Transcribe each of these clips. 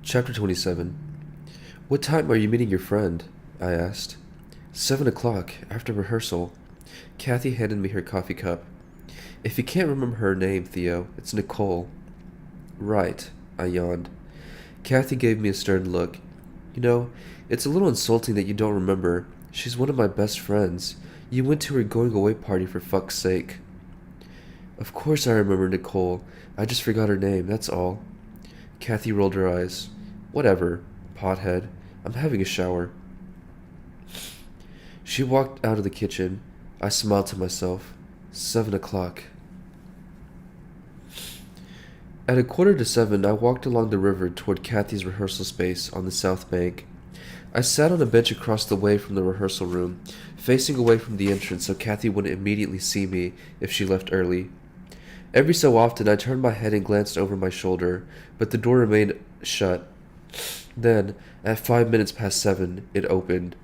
Chapter 27. What time are you meeting your friend? I asked. 7 o'clock, after rehearsal. Kathy handed me her coffee cup. If you can't remember her name, Theo, it's Nicole. Right, I yawned. Kathy gave me a stern look. You know, it's a little insulting that you don't remember. She's one of my best friends. You went to her going-away party for fuck's sake. Of course I remember Nicole. I just forgot her name, that's all. Kathy rolled her eyes. Whatever, pothead. I'm having a shower. She walked out of the kitchen. I smiled to myself. 7 o'clock. At 6:45, I walked along the river toward Kathy's rehearsal space on the south bank. I sat on a bench across the way from the rehearsal room, facing away from the entrance so Kathy wouldn't immediately see me if she left early. Every so often I turned my head and glanced over my shoulder, but the door remained shut. Then, at 7 it opened.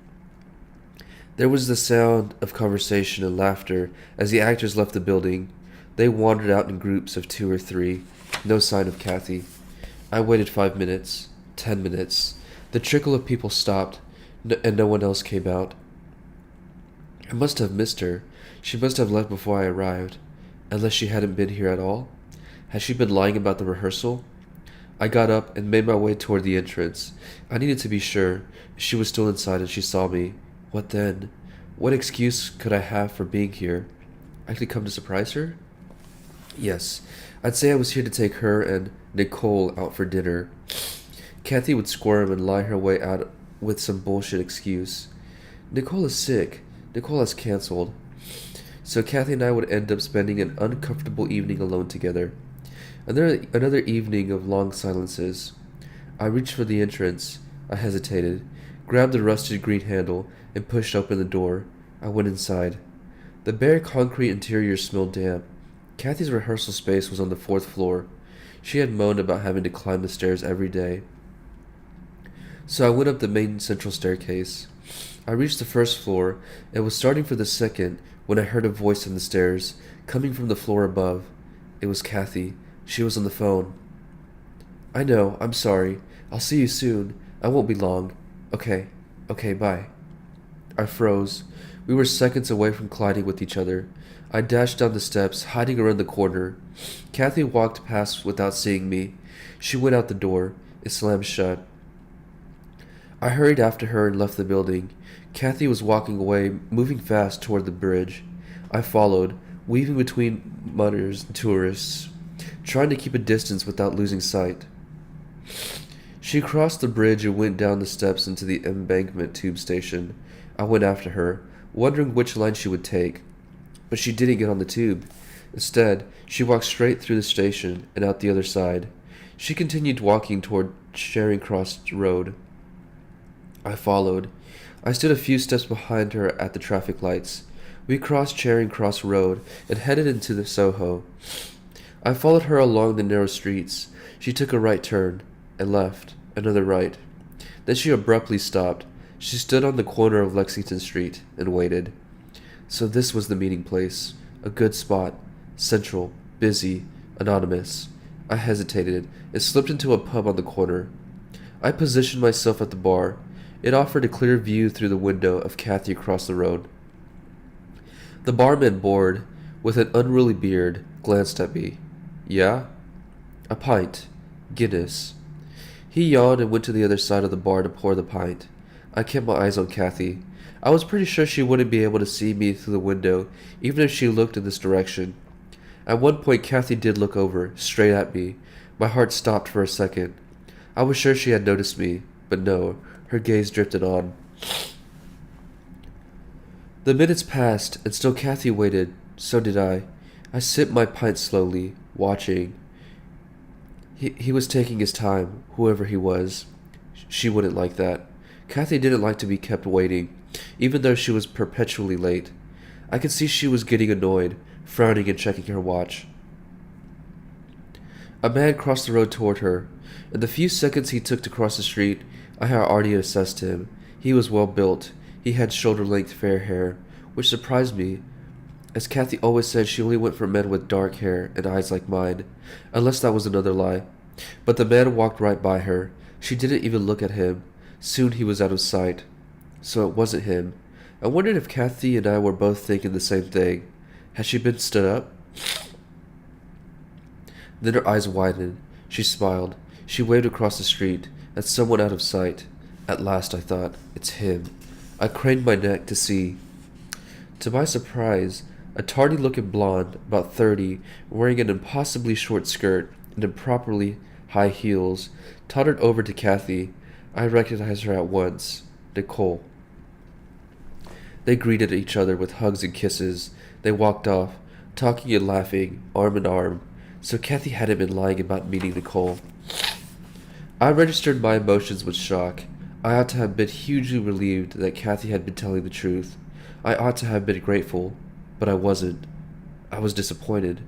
There was the sound of conversation and laughter as the actors left the building. They wandered out in groups of 2 or 3. No sign of Kathy. I waited 5 minutes, 10 minutes. The trickle of people stopped, and no one else came out. I must have missed her. She must have left before I arrived. Unless she hadn't been here at all? Had she been lying about the rehearsal? I got up and made my way toward the entrance. I needed to be sure. She was still inside and she saw me. What then? What excuse could I have for being here? I could come to surprise her? Yes, I'd say I was here to take her and Nicole out for dinner. Kathy would squirm and lie her way out with some bullshit excuse. Nicole is sick. Nicole has canceled. So Kathy and I would end up spending an uncomfortable evening alone together. Another evening of long silences. I reached for the entrance. I hesitated, grabbed the rusted green handle, and pushed open the door. I went inside. The bare concrete interior smelled damp. Kathy's rehearsal space was on the 4th floor. She had moaned about having to climb the stairs every day. So I went up the main central staircase. I reached the 1st floor and was starting for the 2nd when I heard a voice on the stairs, coming from the floor above. It was Kathy. She was on the phone. I know, I'm sorry. I'll see you soon. I won't be long. Okay, bye. I froze. We were seconds away from colliding with each other. I dashed down the steps, hiding around the corner. Kathy walked past without seeing me. She went out the door. It slammed shut. I hurried after her and left the building. Kathy was walking away, moving fast toward the bridge. I followed, weaving between mutters and tourists, trying to keep a distance without losing sight. She crossed the bridge and went down the steps into the embankment tube station. I went after her, wondering which line she would take. But she didn't get on the tube. Instead, she walked straight through the station and out the other side. She continued walking toward Charing Cross Road. I followed. I stood a few steps behind her at the traffic lights. We crossed Charing Cross Road and headed into the Soho. I followed her along the narrow streets. She took a right turn and left, another right. Then she abruptly stopped. She stood on the corner of Lexington Street and waited. So this was the meeting place. A good spot. Central, busy, anonymous. I hesitated and slipped into a pub on the corner. I positioned myself at the bar. It offered a clear view through the window of Kathy across the road. The barman, bored, with an unruly beard, glanced at me. Yeah? A pint. Guinness. He yawned and went to the other side of the bar to pour the pint. I kept my eyes on Kathy. I was pretty sure she wouldn't be able to see me through the window, even if she looked in this direction. At one point, Kathy did look over, straight at me. My heart stopped for a second. I was sure she had noticed me, but no, her gaze drifted on. The minutes passed, and still Kathy waited. So did I. I sipped my pint slowly, watching. He was taking his time, whoever he was. She wouldn't like that. Kathy didn't like to be kept waiting, even though she was perpetually late. I could see she was getting annoyed, frowning and checking her watch. A man crossed the road toward her. In the few seconds he took to cross the street, I had already assessed him. He was well built. He had shoulder-length fair hair, which surprised me, as Kathy always said she only went for men with dark hair and eyes like mine, unless that was another lie. But the man walked right by her, She didn't even look at him. Soon he was out of sight. So it wasn't him. I wondered if Kathy and I were both thinking the same thing. Had she been stood up? Then her eyes widened. She smiled. She waved across the street, at someone out of sight. At last, I thought, it's him. I craned my neck to see. To my surprise, a tardy-looking blonde, about 30, wearing an impossibly short skirt and improperly high heels, tottered over to Kathy. I recognized her at once. Nicole. They greeted each other with hugs and kisses. They walked off, talking and laughing, arm in arm. So Kathy hadn't been lying about meeting Nicole. I registered my emotions with shock. I ought to have been hugely relieved that Kathy had been telling the truth. I ought to have been grateful, but I wasn't. I was disappointed.